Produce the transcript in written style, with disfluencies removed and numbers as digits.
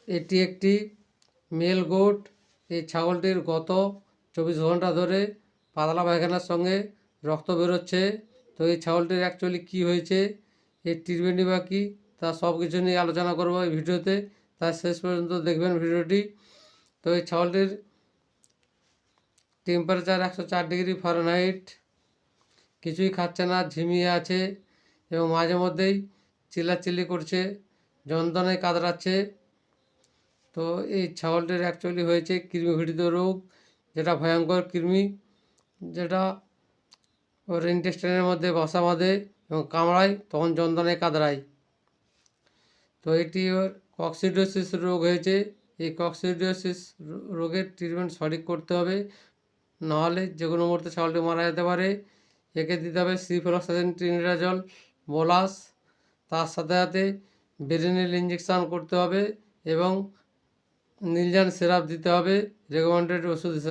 এটি একটি mail goat. এই ছাগলটির গত 24 ঘন্টা ধরে পাতলা পায়খানার সঙ্গে রক্ত বেরোচ্ছে। তো এই ছাগলটির অ্যাকচুয়ালি কী হয়েছে, এর ট্রিটমেন্টই বা কী, তা সব কিছু নিয়ে আলোচনা করবো এই ভিডিওতে। তার শেষ পর্যন্ত দেখবেন ভিডিওটি। তো এই ছাগলটির টেম্পারেচার 104 ডিগ্রি ফারেনহাইট, কিছুই খাচ্ছে না, ঝিমিয়ে আছে এবং মাঝে মধ্যেই চিল্লাচিল্লি করছে, যন্ত্রণায় কাতরাচ্ছে। তো এই ছাগলটির অ্যাকচুয়ালি হয়েছে কৃমিঘটিত রোগ, যেটা ভয়ঙ্কর কৃমি, যেটা ওর ইন্টেস্টাইনের মধ্যে বাসা বাঁধে এবং কামড়ায়, তখন যন্ত্রণায় কাতরায়। তো এটি ওর কক্সিডিওসিস রোগ হয়েছে। এই কক্সিডিওসিস রোগের ট্রিটমেন্ট সঠিক করতে হবে, নাহলে যে কোনো মুহূর্তে ছাগলটি মারা যেতে পারে। একে দিতে হবে সিফ্লক্সাসিন ট্রিনিডাজল বোলাস, তার সাথে সাথে বেরিনিল ইঞ্জেকশান করতে হবে এবং নীলজান সিরাপ দিতে হবে রেকমেন্ডেড ওষুধ হিসেবে।